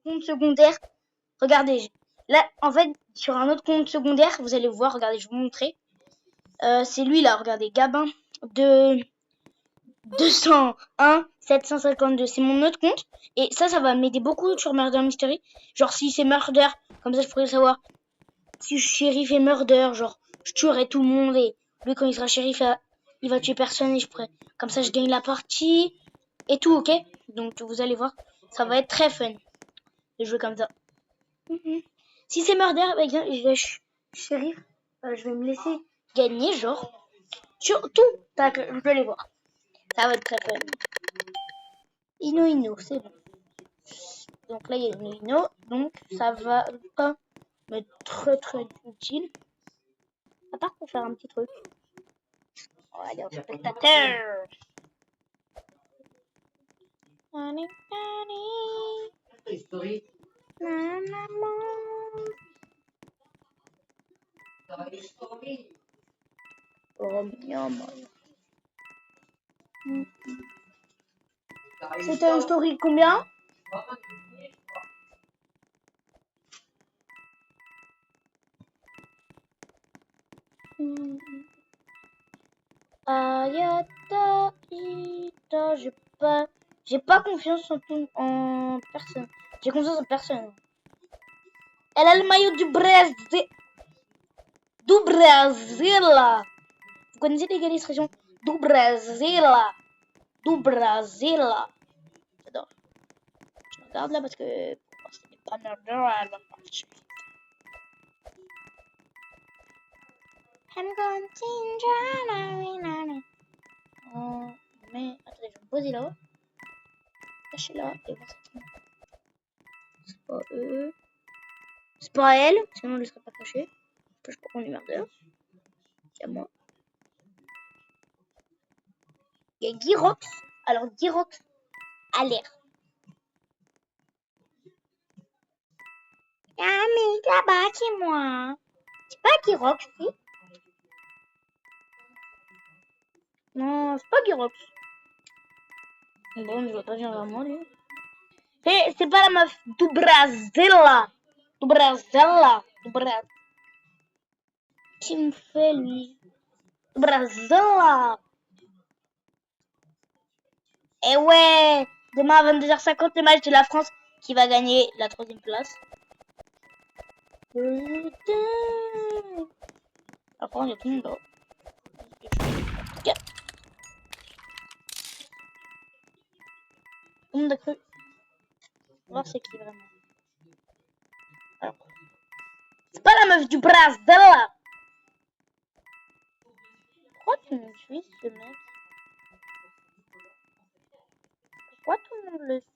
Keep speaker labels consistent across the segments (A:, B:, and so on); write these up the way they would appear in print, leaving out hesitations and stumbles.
A: compte secondaire. Regardez. Là, en fait, sur un autre compte secondaire, vous allez voir, regardez, je vais vous montrer. C'est lui là, regardez, Gabin de 201 752. C'est mon autre compte. Et ça va m'aider beaucoup sur Murder Mystery. Genre, si c'est Murder, comme ça, je pourrais savoir si shérif est Murder. Genre, je tuerai tout le monde. Et lui, quand il sera shérif, il va tuer personne. Et je pourrais. Comme ça, je gagne la partie. Et tout, ok? Donc, vous allez voir. Ça va être très fun de jouer comme ça. Si c'est Murder, bah, je vais shérif. Je vais me laisser gagner, genre. Surtout, je vais les voir. Ça va être très fun. Ino, c'est bon. Donc là, il y a Ino. Donc, ça va pas m'être très utile. À part pour faire un petit truc. On va aller en spectateur. C'était un story combien? Ayata Ita, j'ai pas confiance en personne. J'ai confiance en personne. Elle a le maillot du Brésil. Du Brésil. Vous connaissez les gars régions du Brésil. Du Brésil. J'adore. Je regarde là parce que pour moi ce n'est pas Murder, elle va marcher. I'm going to oh, mais attendez, je vais me poser là. Cacher là et voir ça. C'est pas eux. C'est pas elle, sinon on ne serait pas caché. Je crois qu'on est Murder. C'est à moi. Il y a Girox. Alors Girox a l'air. Ah mais là-bas c'est moi. C'est pas Girox, si? Non, c'est pas Girox. Bon, je vais pas venir vers moi lui. C'est pas la meuf du Brésil. Du Brésil. Du Brésil. Qui me fait lui? Du Brésil. Et ouais, demain à 22h50, le match de la France qui va gagner la 3e place. Après, il y a tout le monde là. Tout le monde a cru. On va voir c'est qui vraiment. Alors, c'est pas la meuf du Brésil là. Pourquoi tu me suis ce mec? Pourquoi tout le monde le suit?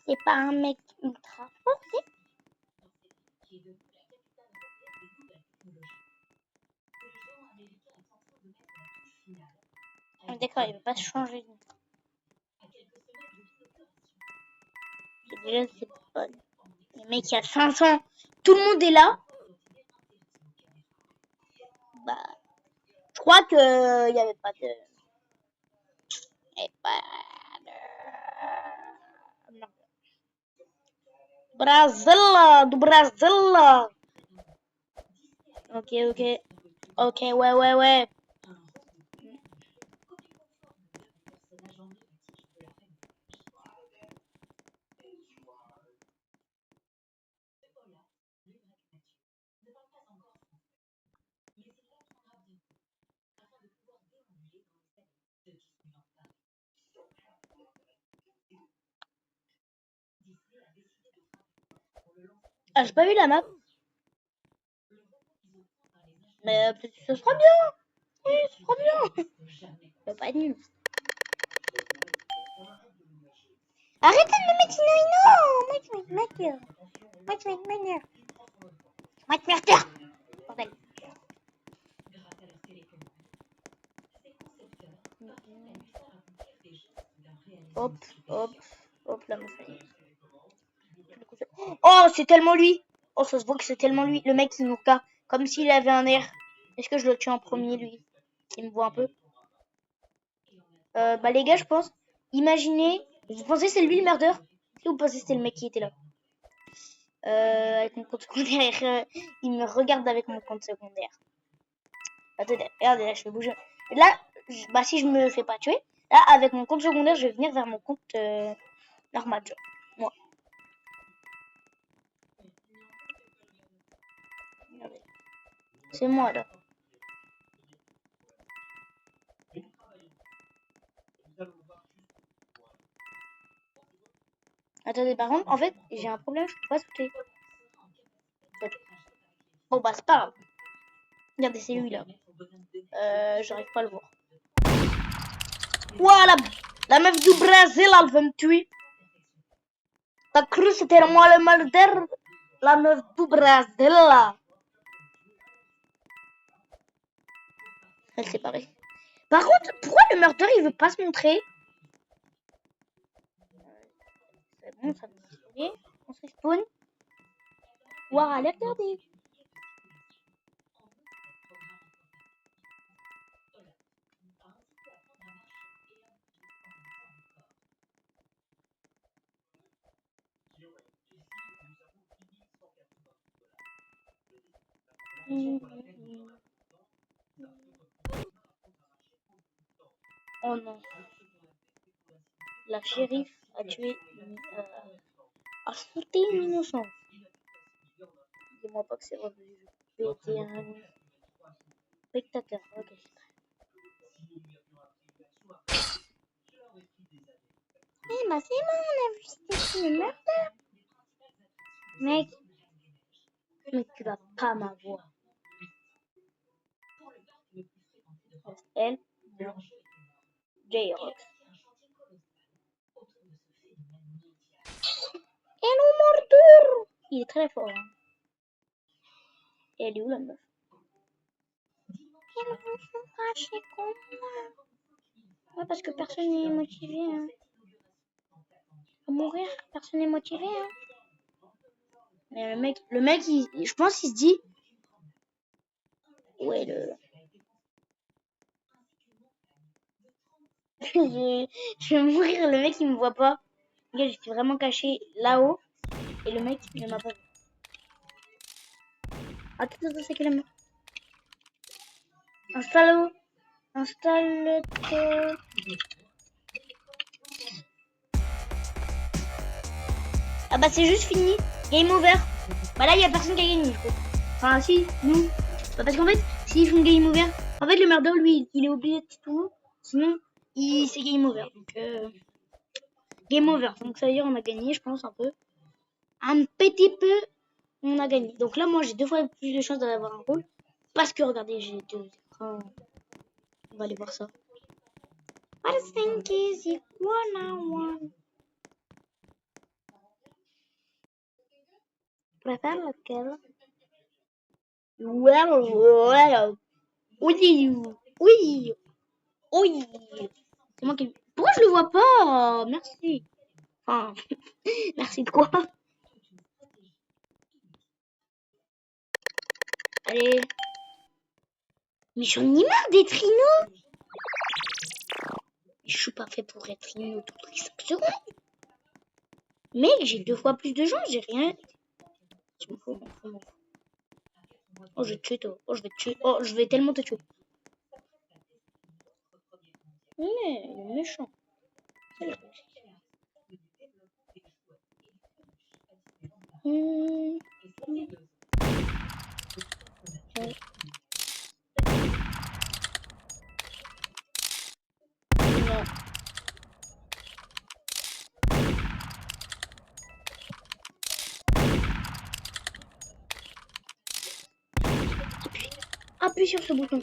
A: C'est pas un mec ultra fort, c'est? Ah, d'accord, il veut pas changer. Déjà, c'est pas. Le mec, il y a 500. Tout le monde est là. Bah, je crois que il y avait pas de. Non. Brésil, du Brésil. Ok, ouais. Ah, j'ai pas vu la map. Mais peut-être que ce sera bien. Oui, ce sera bien. Ça va pas être nul. Arrêtez de me mettre Ino. Moi, je vais te mettre. Bordel. Hop, la meuf. Oh, c'est tellement lui. Oh, ça se voit que c'est tellement lui. Le mec, il nous regarde comme s'il avait un air. Est-ce que je le tue en premier, lui? Il me voit un peu. Bah, les gars, je pense Imaginez, vous pensez que c'est lui le murder? Ou vous pensez que c'est le mec qui était là? Avec mon compte secondaire, il me regarde avec mon compte secondaire. Attendez, regardez, là, je vais bouger. Là, bah, si je me fais pas tuer, là, avec mon compte secondaire, je vais venir vers mon compte normal, genre. Moi. Regardez. C'est moi, là. Attendez, par contre, en fait, j'ai un problème, je peux pas sauter. Bon, bah, c'est pas grave. Regardez, c'est lui, là. J'arrive pas à le voir. Voilà, la meuf du Brésil, elle veut me tuer. T'as cru que c'était moi le murder? La meuf du Brésil, là. Elle s'est barrée. Par contre, pourquoi le murder, il veut pas se montrer? C'est bon, ça va se faire. On se respawn. Ouah, allez regarder. Oh non. La shérif a tué a sauté une innocente. Dis-moi pas que c'est revenu. Péter un spectateur. Ok. Eh bah c'est bon, on a vu c'était le meurtre. Mec, tu vas pas m'avoir. Elle, J-Rock. Et non, Mortour. Il est très fort. Hein. Et elle est où la meuf? Ils sont fâchés contre moi. Ouais, parce que personne n'est motivé. Hein. À mourir, personne n'est motivé. Hein. Mais le mec, je pense qu'il se dit. Ouais, je vais mourir, le mec il me voit pas. Regarde, je suis vraiment caché là-haut. Et le mec il ne m'a pas vu. Attends, c'est quelle meuf? Installe-toi. Installe-toi. Ah bah c'est juste fini. Game over. Bah là il y a personne qui a gagné, je crois. Enfin si, nous. Bah, parce qu'en fait, s'ils font game over, en fait le murder lui, il est obligé de tout. Sinon, c'est game over. Donc game over. Donc ça veut dire on a gagné, je pense un peu. Un petit peu, on a gagné. Donc là moi j'ai 2 fois plus de chances d'avoir un rôle. Parce que regardez, j'ai 2 écrans. On va aller voir ça. What is think is equal one? Tu préfères lequel? Well. Oui, oui, oui. C'est moi qui. Pourquoi je le vois pas? Merci. Enfin, merci de quoi? Allez. Mais j'en ai marre d'être Rhino. Je suis pas fait pour être Rhino toutes les 5 secondes. Mais j'ai 2 fois plus de gens, j'ai rien. Je m'en fous, m'en fous. Oh, je vais te tuer, toi. Oh, je vais te tuer. Oh, je vais tellement te tuer. Mais il est méchant. Non. Appuie sur ce bouton.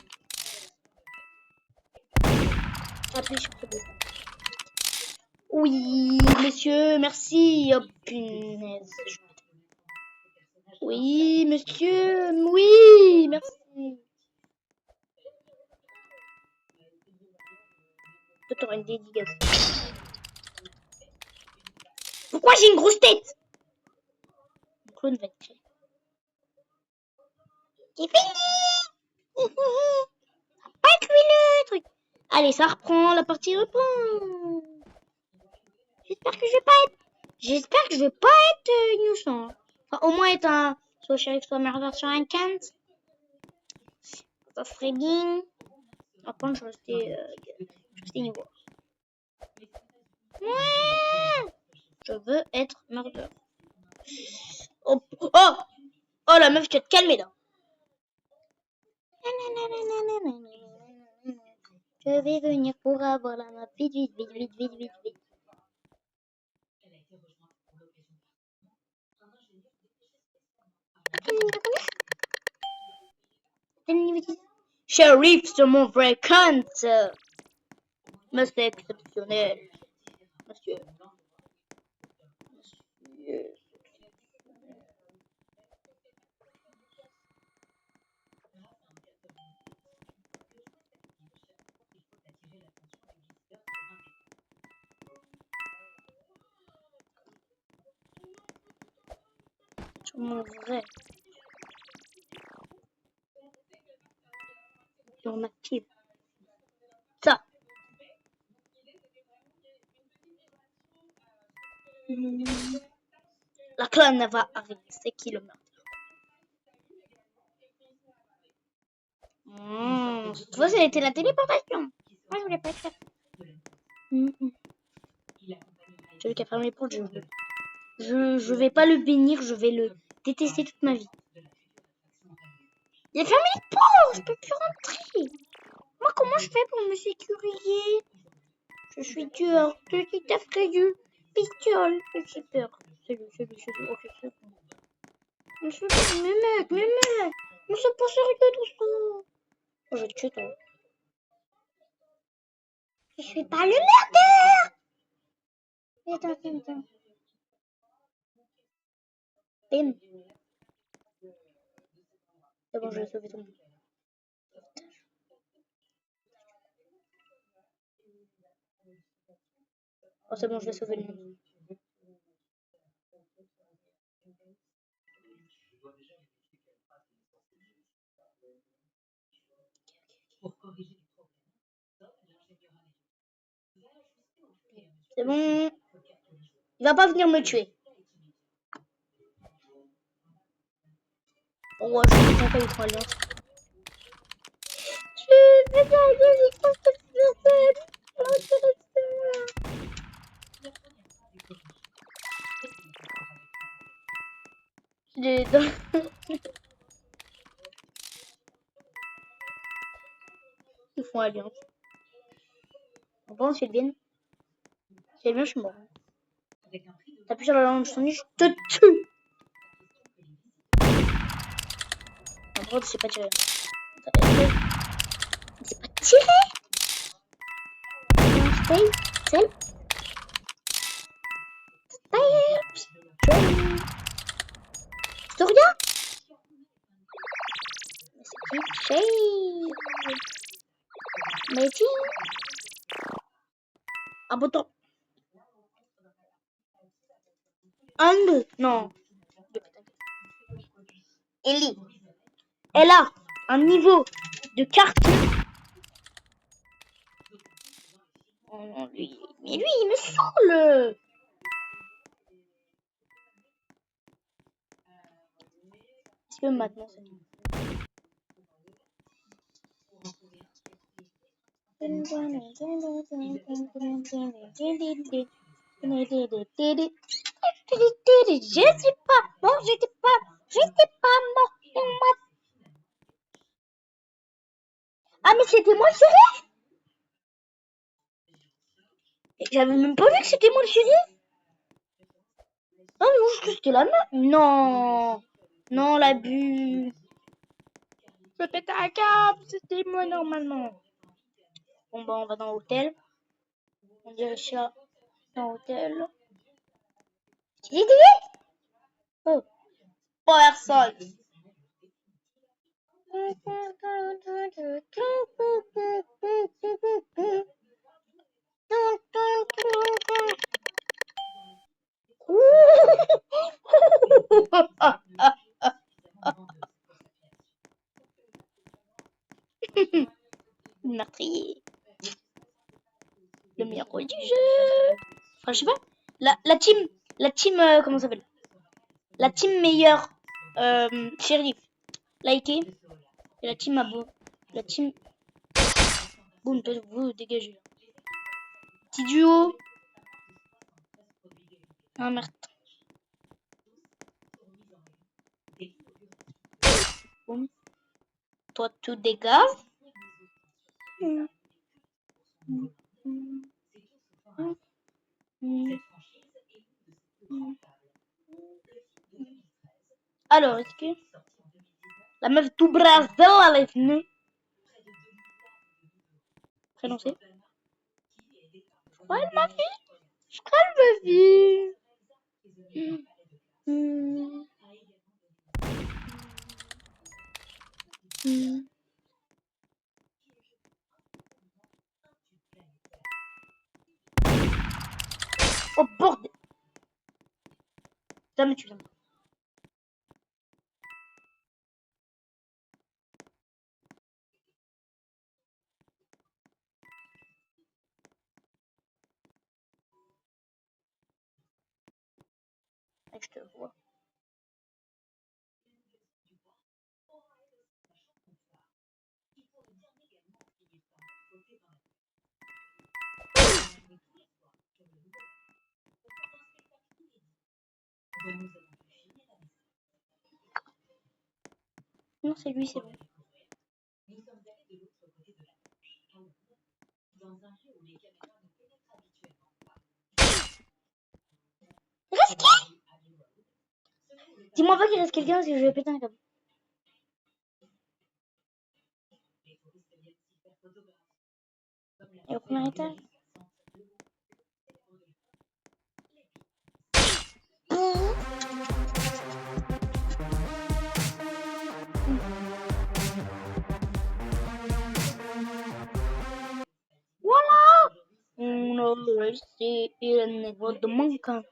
A: Appuie sur ce bouton. Oui, monsieur, merci. Oh, punaise. Oui, monsieur, oui, merci. Toi, t'auras une dédicace. Pourquoi j'ai une grosse tête? Le clone va être créé. C'est fini. Pas tué le truc. Allez, ça reprend, la partie reprend. J'espère que je vais pas être... J'espère que je vais pas être innocent. Enfin, au moins être un... Soit shérif, soit murder sur un Kent. Ça serait bien. Par contre, je restais niveau. Ouais. Je veux être murder. Oh, oh, oh, la meuf, tu vas te calmer là. Je vais venir pour avoir la map. Vite, vite, vite, vite, vite, vite, vite. Shérif sur mon vrai compte. Mais c'est exceptionnel. Monsieur. Monsieur. Sur mon vrai. Et on active. Ça. La clan va arriver. C'est qui le meurtre? Tu vois, c'était la téléportation. Moi, je voulais pas être ça. Celui qui a fermé les portes, je vais pas le bénir, je vais le détester toute ma vie. Il a fermé les portes, je peux plus rentrer. Moi, comment je fais pour me sécuriser? Je suis tueur, je suis affreux, pistole, je suis peur. Salut, ok, c'est bon. Mais mec, mais c'est pas sérieux tout ça. Oh, je vais te tuer, toi. Je suis pas le murder. Attends. Bim. C'est bon, je vais sauver ton monde. Oh, c'est bon, je vais sauver le monde. C'est bon. Il va pas venir me tuer. Oh, ouais, je suis content avec moi, là. Je vais pas aller contre personne. Ils font alliance. On pense c'est bien. C'est bien, je suis mort. T'appuies sur la langue de son nez, je te tue. En gros, c'est pas tiré. C'est pas tiré. Stay. Stay. Storia. C'est qui? Métis. Un bouton. Un, non. Ellie. Elle a un niveau de carton. Oh non, lui. Mais lui, il me saoule. Est-ce que maintenant c'est tout? J'étais pas mort. Ah, mais c'était moi le shérif? J'avais même pas vu que c'était moi le shérif. Ah, mais juste que c'était la main. Non. Non, l'abus. Je pète un câble, c'était moi normalement. Bon, bah, on va dans l'hôtel. On dirait ça dans l'hôtel. Tu dis oh, personne. Meurtrier. Le meilleur rôle du jeu. Enfin, je sais pas. La team, comment ça s'appelle? La team meilleure shérif. Likez. Et la team abo. La team. Boum, toi, vous dégagez. Petit duo. Ah merde. Boum. Toi, tu dégages. Alors, est-ce que la meuf tout Brazil, elle est venue? Prénom c'est? Je crois elle m'a vu. Je crois elle m'a vu. Oh bordel. Jamais tu viens. Je te vois. Non, c'est lui, c'est bon. Reste qui? Dis-moi pas qu'il reste quelqu'un parce que je vais péter un câble. Et au premier étage? Voilà! On a réussi le niveau de mon camp.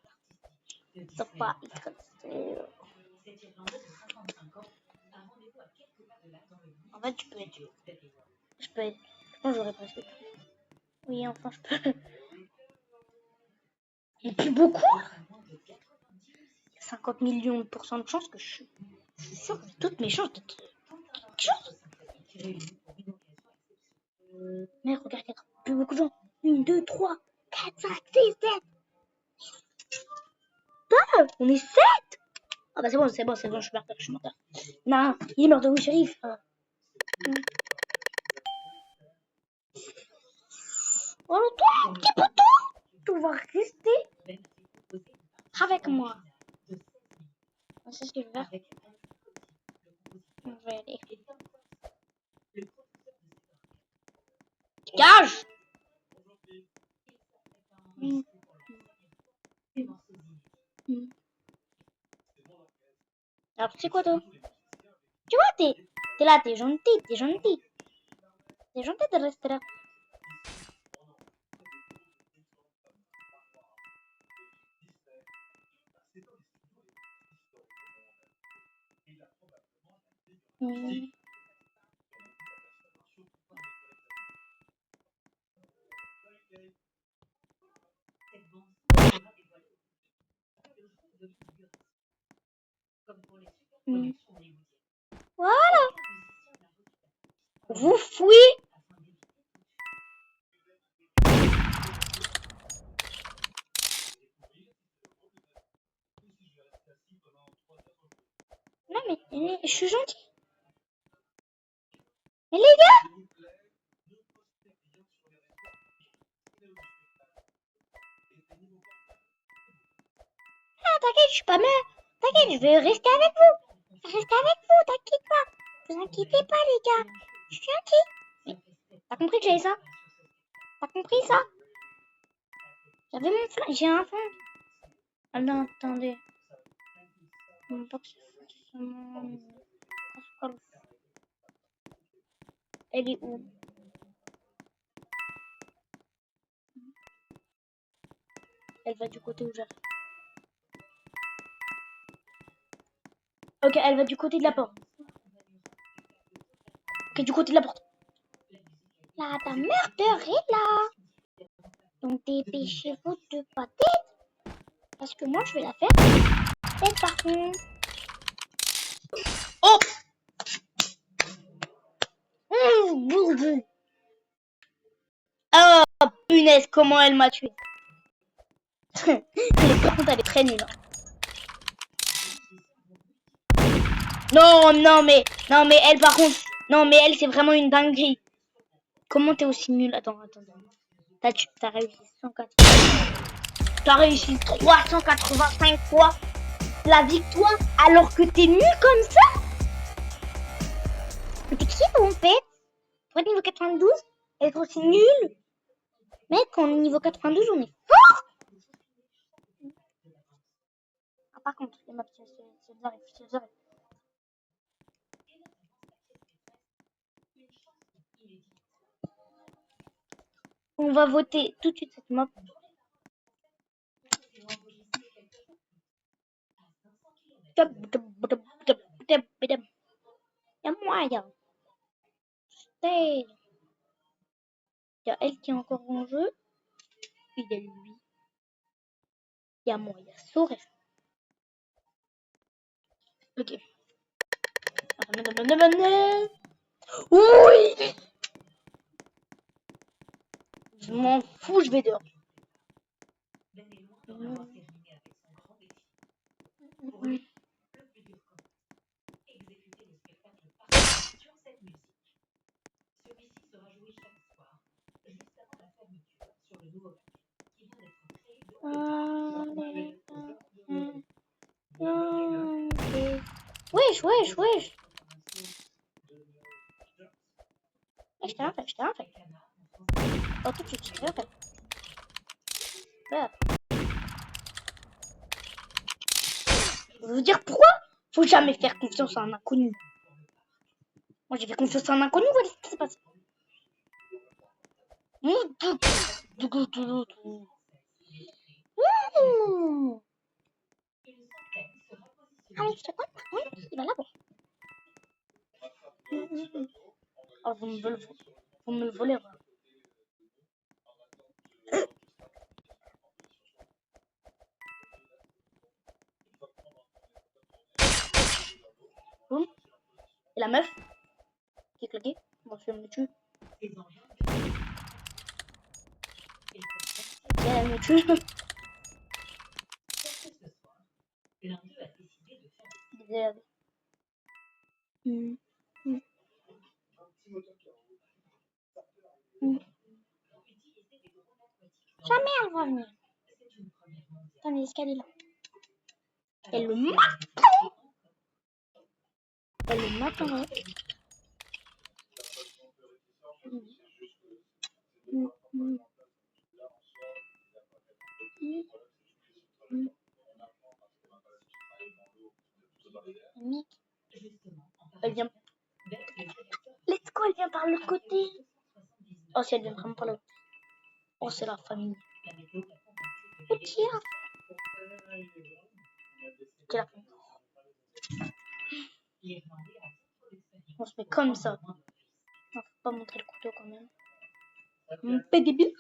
A: C'est pas écrasé. En fait, tu peux être. Je peux être. Je pense que j'aurais presque tout. Oui, enfin, je peux. Et plus beaucoup? 50 millions de pourcents de chance que je suis sûre que toutes mes chances d'être quelque chose. Mais regarde, il y a plus beaucoup de gens. 1, 2, 3, 4, 5, 6, 7. Ah, on est 7. Ah bah c'est bon, je suis menteur. Non, il est mort de oui, shérif. Oh, toi, petit poteau, tu vas rester avec moi. C'est ce que je vais faire. Je vais aller. Gage. Alors, tu sais quoi, toi? Tu vois, t'es là, t'es gentil. T'es gentil de rester là. Voilà. Vous fouillez. Non, mais je suis gentil. Mais les gars. Ah, t'inquiète, je suis pas mère. T'inquiète, je vais rester avec vous. Rester avec vous, t'inquiète pas. Vous inquiétez pas, les gars. Je suis gentil. T'as compris que j'avais ça? T'as compris ça? J'avais mon flingue. J'ai un flingue. Ah non, attendez. Pas que c'est forcément... Elle est où? Elle va du côté où j'arrive. Ok, elle va du côté de la porte. Ok, du côté de la porte. Là, ta merdeur est là. Donc dépêchez-vous de pâté. Parce que moi, je vais la faire. Tête par contre. Oh bourbe. Oh, punaise, comment elle m'a tué. Par contre, elle est très nulle. Hein. Non, non, mais elle, par contre, non, mais elle, c'est vraiment une dinguerie. Comment t'es aussi nulle? Attends. T'as réussi 104. T'as réussi 385 fois la victoire alors que t'es nul comme ça? Mais t'es qui, en fait? Pour être niveau 92, être aussi nul? Mec, quand on est niveau 92, on est fort! Ah, par contre, les maps, c'est on va voter tout de suite cette map. Y'a moyen. Il y a elle qui est encore en jeu. Il y a lui. Il y a moi, il y a Sorel. Ok. Oui! Je m'en fous, je vais dehors. Wesh. Je t'ai un fait. Oh, tout de suite, je t'ai un fait. Voilà. Je veux vous dire pourquoi faut jamais faire confiance à un inconnu. Moi, j'ai fait confiance à un inconnu, voilà ce qui s'est passé. Allez, je te compte, il va là-bas. Oh, vous me le volez. Boum. Et la meuf qui est claquée. Bon, je vais me tuer. Elle me tue. Jamais elle va venir. Attends, l'escalier là. Elle le m'attend. Elle le m'attendrait. Elle vient. Let's go, elle vient par le côté. Oh, si elle vient vraiment par le côté. Oh, c'est la famille. Oh, tiens. C'est la famille. On se met comme ça. Non, faut pas montrer le couteau quand même. Mon débile.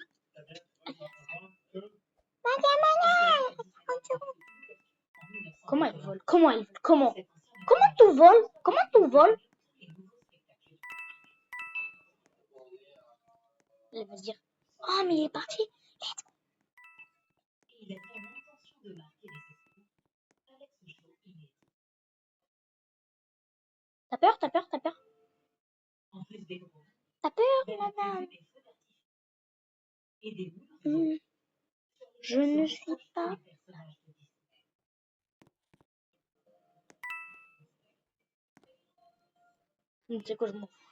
A: Comment elle vole? Comment tout vole? Elle va se dire, oh mais il est parti. T'as peur? T'as peur, madame? Je ne suis pas. Tu sais quoi, je m'en fous.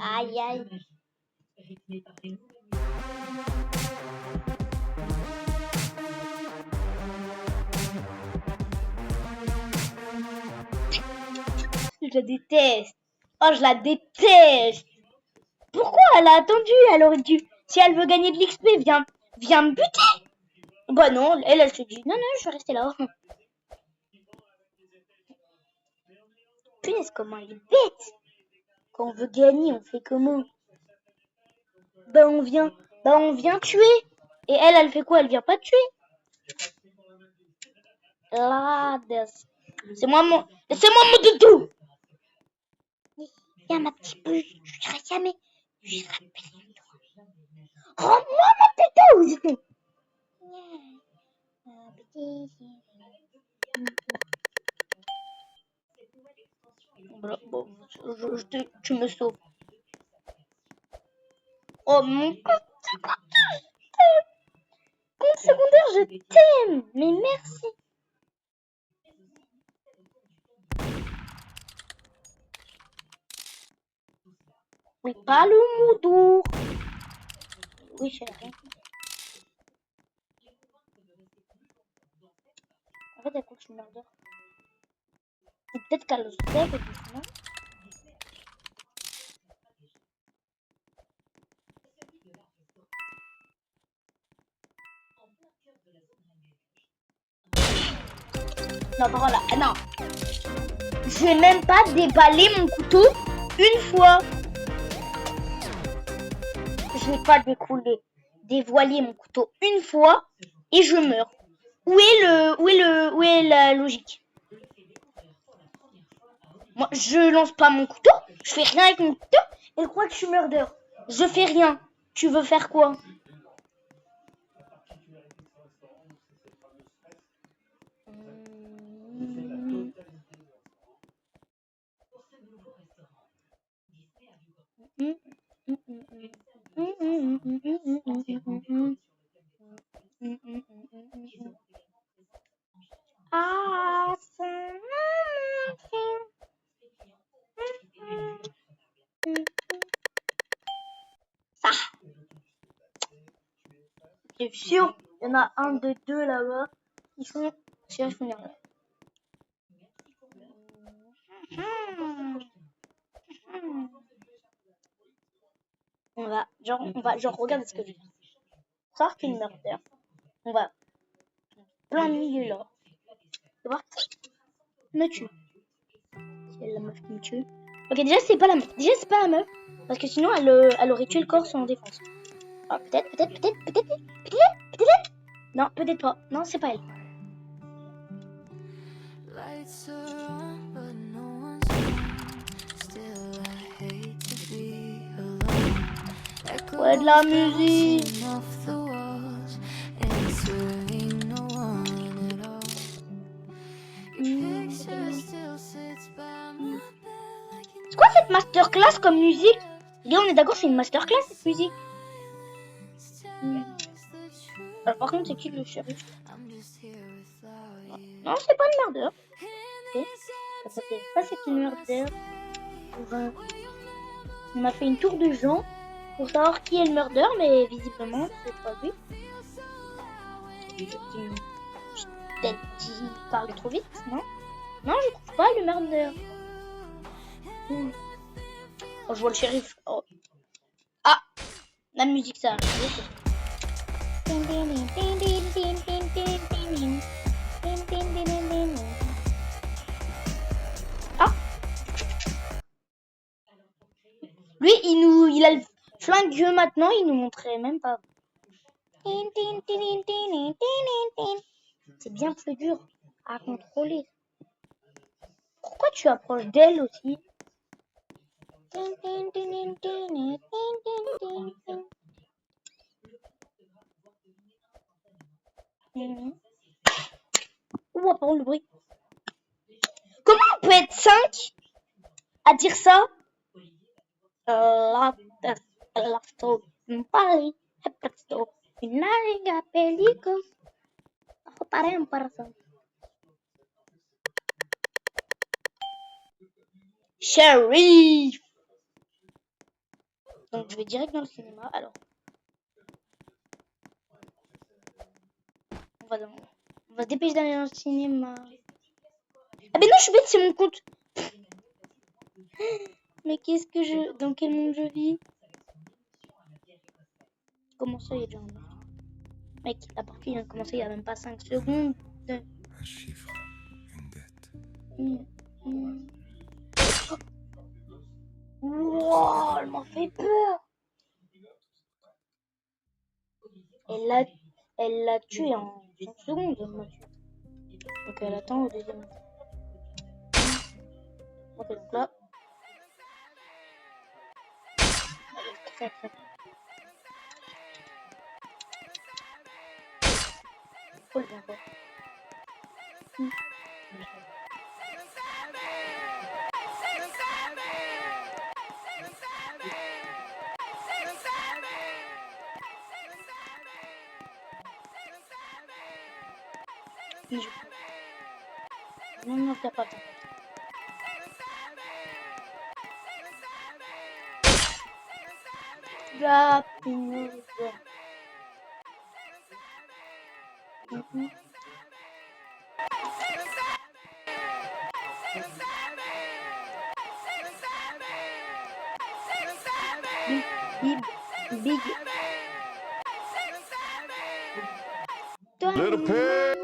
A: Aïe, aïe. Je la déteste. Oh, je la déteste. Pourquoi elle a attendu? Elle aurait dû. Si elle veut gagner de l'XP, viens me buter. Bah non, elle se dit, non, je vais rester là. Punaise, comment il est bête. Quand on veut gagner, on fait comment? On vient tuer. Et elle fait quoi? Elle vient pas tuer. Là, c'est moi mon doudou. Viens ma petite puce, je serai jamais. Je serai rends-moi mon doudou. Bon, tu me sauves. Oh mon compte secondaire, je t'aime. Mais merci. Oui, pas le moudou. Oui, chérie. En fait, elle continue à dire. Ou peut-être qu'elle le sait, que non. Non, par là, non. Je vais même pas déballer mon couteau une fois. Je n'ai pas dévoilé mon couteau une fois et je meurs. Où est la logique? Moi, je lance pas mon couteau, je fais rien avec mon couteau et je crois que je suis murder. Je fais rien. Tu veux faire quoi? Ah, ça. C'est sûr, il y en a un de deux là-bas qui sont shérif funéraire. On va, regarde ce que je fais. Savoir qu'il meurt d'ailleurs. On va plein milieu là. Tu voir qui me tue. C'est la meuf qui me tue. Ok, déjà c'est pas la meuf. Parce que sinon elle aurait tué le corps sans défense. Ah, peut-être. Non, peut-être pas. Non, c'est pas elle. Ouais, de la musique. C'est quoi cette masterclass comme musique? Là, on est d'accord, c'est une masterclass cette musique. Alors, par contre, c'est qui le shérif? Non, c'est pas le murder. Ok. Ça, c'est une murder. On a fait une tour de gens pour savoir qui est le murder, mais visiblement, c'est pas lui. Peut-être qu'il parle trop vite, non? Non, je trouve pas le murder. Oh, je vois le shérif. Oh. Ah, la musique, ça arrive. Ah. Lui, il a le flingue maintenant, il nous montrait même pas. C'est bien plus dur à contrôler. Pourquoi tu approches d'elle aussi? Ouh, pardon, le bruit. Comment on peut être 5 à dire ça? Shérif. Donc je vais direct dans le cinéma. Alors, on va se dépêcher d'aller dans le cinéma. Ah ben non, je suis bête, c'est mon compte. Mais qu'est-ce que dans quel monde je vis? Comment ça, il y a déjà un meurtre? Mec, la partie vient de commencer il y a même pas 5 secondes.
B: Un chiffre, une dette.
A: elle m'a fait peur. Elle l'a tué en 5 secondes. Elle m'a tué. Donc elle attend au deuxième. Ok, donc là. Elle est très très. Faut le bien quoi. Non, non, t'as pas. La punaise. Big, big.
B: Little pig,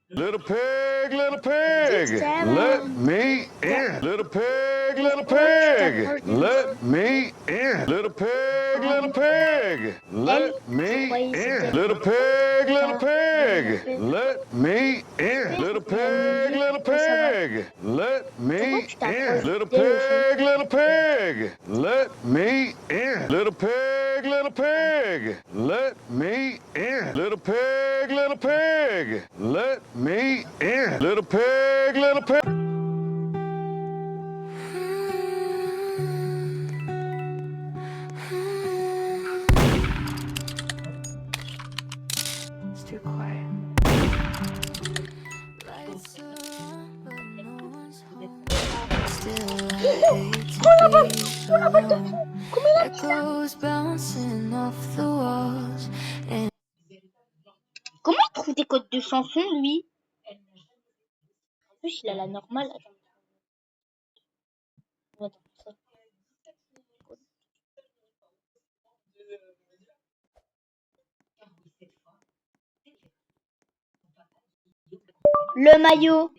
B: little pig, little pig, let me in. Little pig, little pig, let me in. Little pig, little pig, let me in. Little pig, little pig, let me in. Little pig, little pig, let me in. Little pig, little pig, let me in. Little pig, little pig, let me in. Little pig, little pig, let me in. Little pig, little pig.
C: It's too quiet. Lights are on, but no one's home. Still, I hate to be alone. Echoes bouncing off the walls. And
A: Comment il trouve des codes de chansons, lui? En plus, il a la normale. Attends, ça. Le maillot.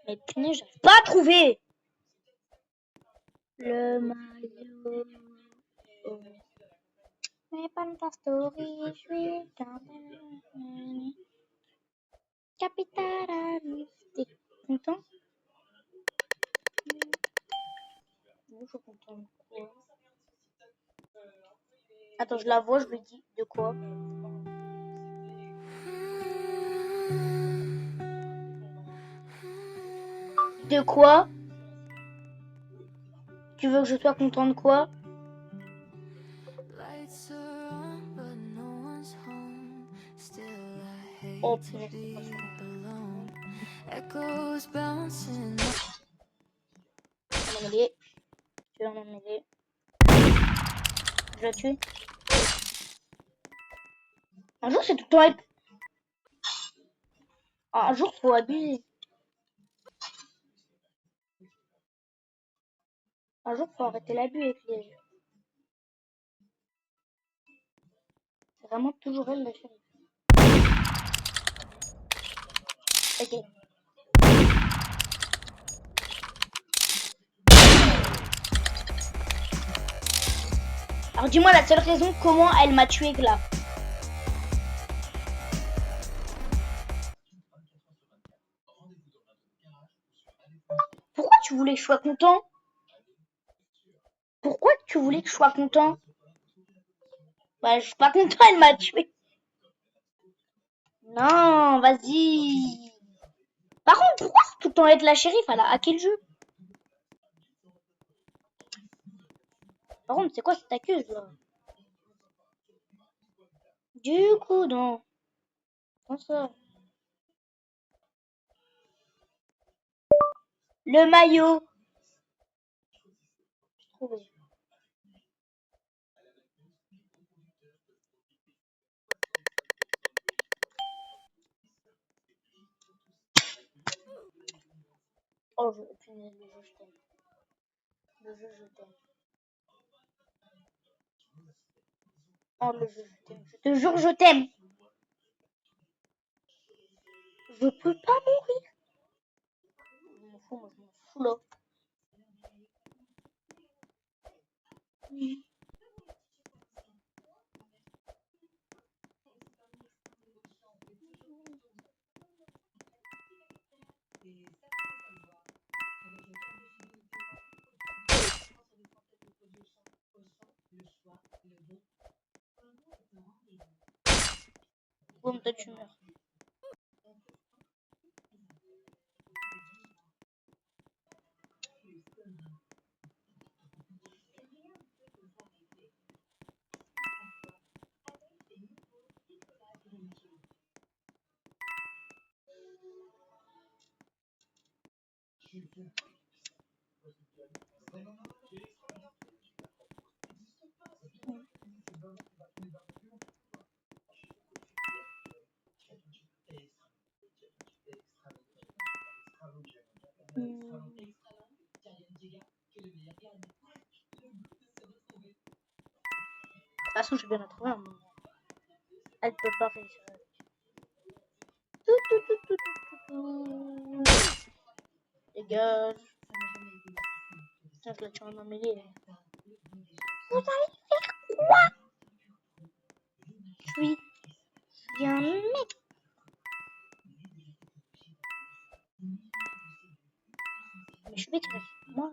A: Mais punaise, j'arrive pas à trouver. Le maillot. Oh. Mais pas ta story, je suis capitale. T'es content? Non, je suis content de quoi? Attends, je la vois, je lui dis de quoi? De quoi? Tu veux que je sois content de quoi?
C: lights are on, but no one's home. Still, I hate
A: Oh,
C: to
A: punaise,
C: be
A: c'est pas ça.
C: alone. Echoes bouncing.
A: On va m'aider. Tu vas m'aider. Je la tue. Un jour, c'est tout le temps être... Un jour, faut abuser. Un jour, faut arrêter l'abus avec les jeux. C'est vraiment toujours elle, la chérie. Ok. Alors, dis-moi la seule raison comment elle m'a tué là. Pourquoi tu voulais que je sois content? Pourquoi tu voulais que je sois content? Bah, je suis pas content, elle m'a tué. Non, vas-y. Par contre, pourquoi tout le temps être la shérif? Elle a hacké le jeu. Par contre, c'est quoi cette accuse là? Du coup, non. Comment ça? Le maillot. Trouvé. Oh, punaise, le jeu, je t'aime. Le jeu, je t'aime. Oh, le jeu, je t'aime. Je te jure, je t'aime. Je peux pas mourir. Je m'en fous, moi je m'en fous là. Boum, toi tu meurs. De toute façon, je vais bien la trouver. Hein. Elle peut pas réussir. Dégage. Putain, je la tue en emmêlé. Vous allez faire quoi? Je suis un mec. Mais je vais tuer. Moi.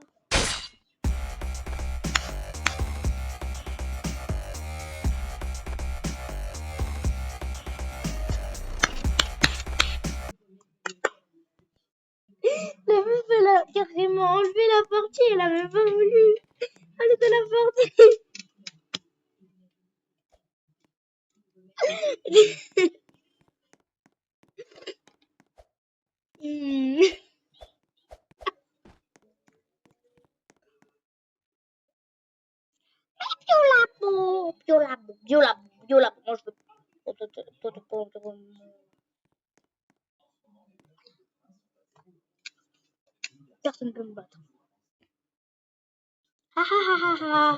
A: La meuf, elle a carrément enlevé la partie, elle a même pas voulu aller de la partie. Viola. Moi, je veux. Personne ne peut me battre. Ha ha ha ha ha ha.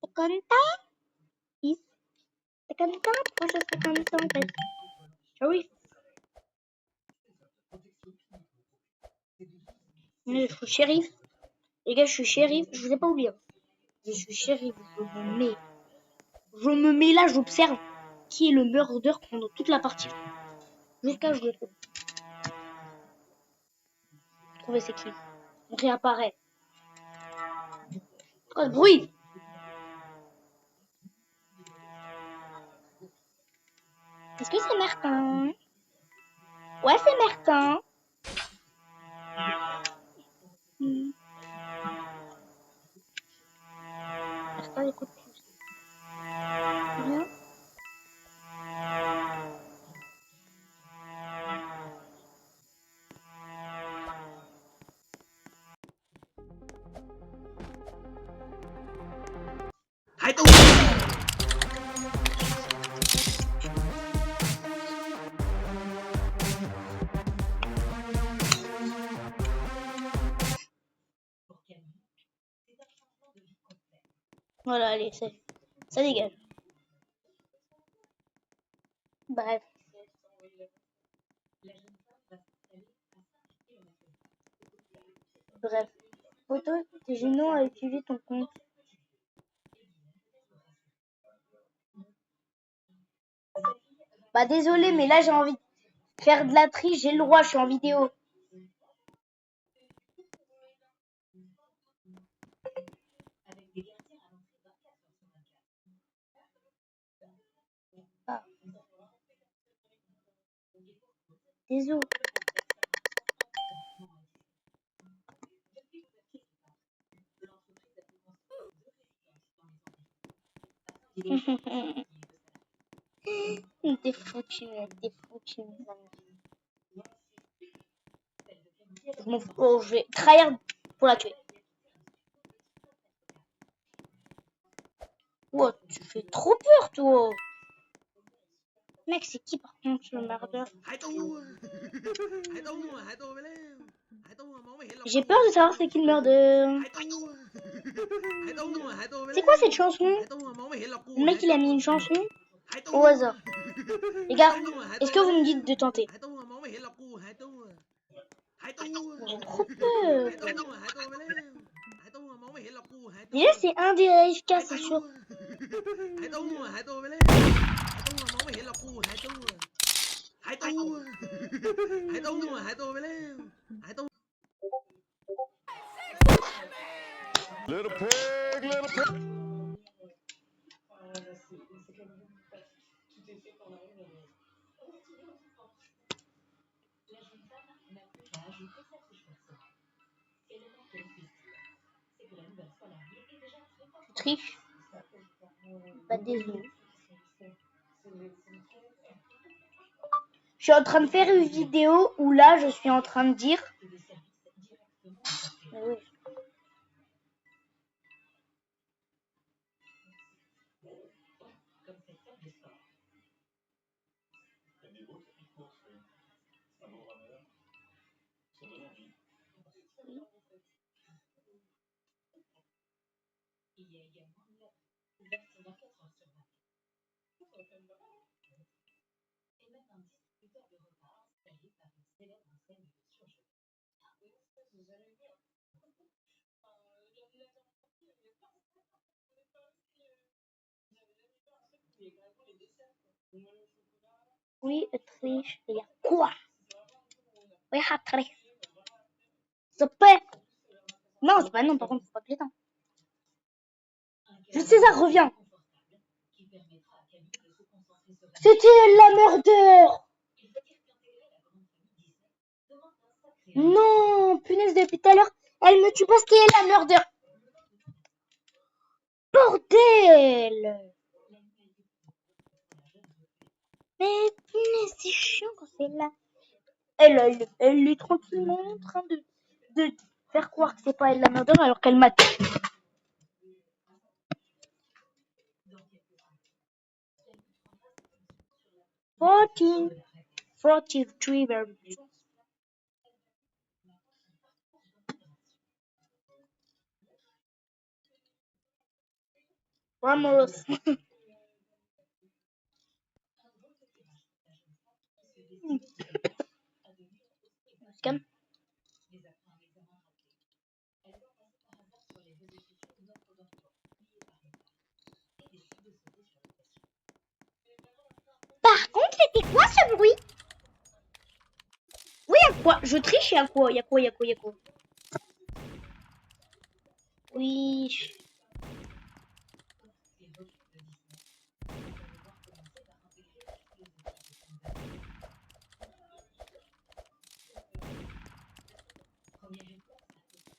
A: T'es content? T'es content? Moi, je suis contente. Oui. Je suis shérif. Les gars, je suis shérif. Je vous ai pas oublié. Je suis shérif. Je me mets là, j'observe qui est le meurtre pendant toute la partie. Jusqu'à je le trouve. Trouver c'est qui. On réapparaît. Pourquoi ce bruit? Est-ce que c'est Martin? Ouais, c'est Martin. Martin, écoute plus. Rien. Voilà, allez, ça dégage. Bref. Photo, t'es gênant à utiliser ton compte. Bah désolé, mais là j'ai envie de faire de la triche, j'ai le droit, je suis en vidéo. Ah. Désolé. T'es foutu, t'es foutu. Je m'en fous. Oh, je vais trahir pour la tuer. Oh, tu fais trop peur, toi. Mec, c'est qui par contre le merdeur? J'ai peur de savoir c'est qui le merdeur. C'est quoi cette chanson? Le mec il a mis une chanson au hasard. Les gars, est-ce que vous me dites de tenter? J'ai trop peur. Déjà, c'est un des AFK, c'est sûr.
B: Little pig, little pig.
A: Tu triches. Pas désolé. Je suis en train de faire une vidéo où là, je suis en train de dire... Oui. Oui, triche. Il y a quoi? Oui, triche. Ça peut. Non, c'est pas non, par contre, c'est pas plaisant. Juste César, reviens. C'était la meurdeur. Non, punaise, depuis tout à l'heure, elle me tue parce qu'elle est la meurdeur. Bordel. Mais punaise, c'est chiant quand c'est là. Elle est tranquillement en train de faire croire que c'est pas elle la meurdeur alors qu'elle m'a tué. Fourteen. 43 baby. Ramos. Scam. Par contre, c'était quoi ce bruit? Oui, y'a quoi? Je triche, y'a quoi? Y'a quoi? Oui.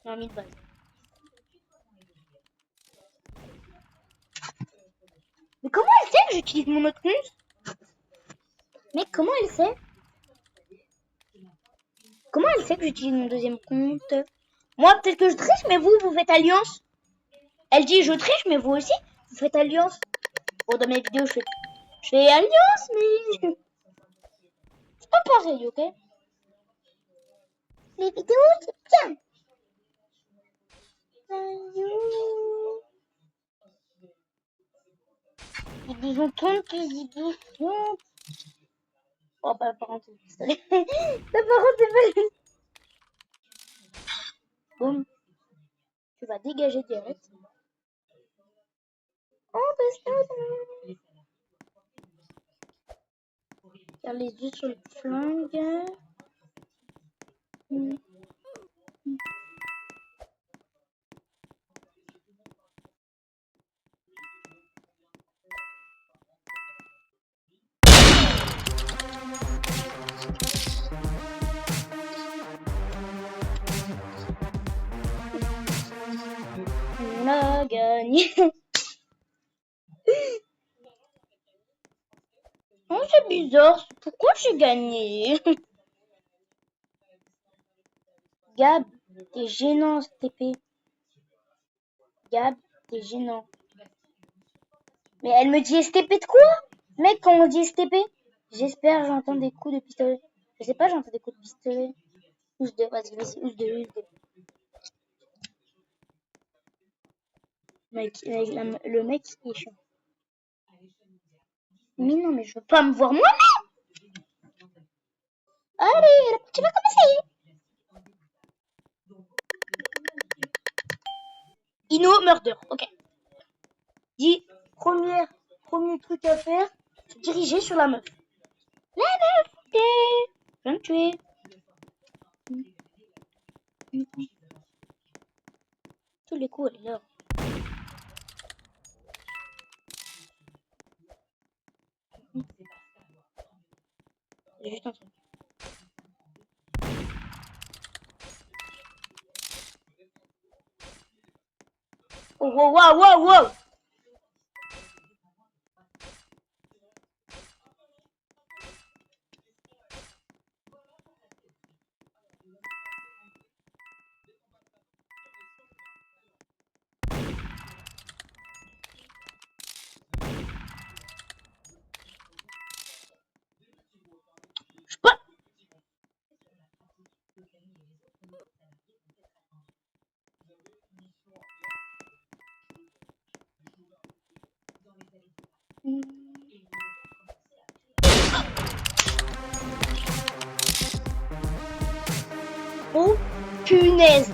A: Non, 1000 balles. Mais comment elle sait que j'utilise mon autre compte? Mais comment elle sait? Comment elle sait que j'utilise mon deuxième compte? Moi, peut-être que je triche, mais vous faites alliance. Elle dit je triche, mais vous aussi, vous faites alliance. Bon, dans mes vidéos, je fais alliance, mais... C'est pas pareil, ok? Les vidéos, c'est bien. Ils ont tant qu'ils ont... Oh, bah, par contre, c'est le pistolet. Là, par contre, c'est pas le... Boum. Tu vas dégager direct. Oh, bah, faire les yeux sur le flingue. On a gagné. Oh, c'est bizarre. Pourquoi j'ai gagné? Gab, t'es gênant, STP. Gab, t'es gênant. Mais elle me dit STP de quoi? Mec, quand on dit STP, j'espère j'entends des coups de pistolet. Je sais pas, j'entends des coups de pistolet. Ous de, vas-y, ous de. Mec, le mec, il est chiant. Mais non, mais je veux pas me voir moi-même. Allez, la partie va commencer. Inno murder, ok. Dit, premier truc à faire, se diriger sur la meuf. La meuf, ok. Je vais me tuer. Tous les coups, elle est là. C'est juste un truc. Oh, wow, wow, wow, wow. Je sais pas. Oh, punaise.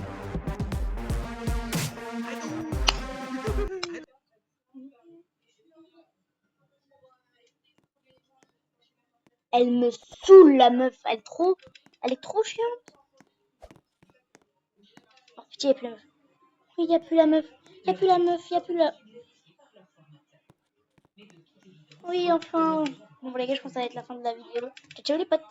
A: Elle me saoule, la meuf. Elle est trop chiante. Oh, putain, il n'y a plus la meuf. Oui, il n'y a plus la meuf. Il n'y a plus la... Oui, enfin. Bon, les gars, je pense que ça va être la fin de la vidéo. Ciao, ciao les potes.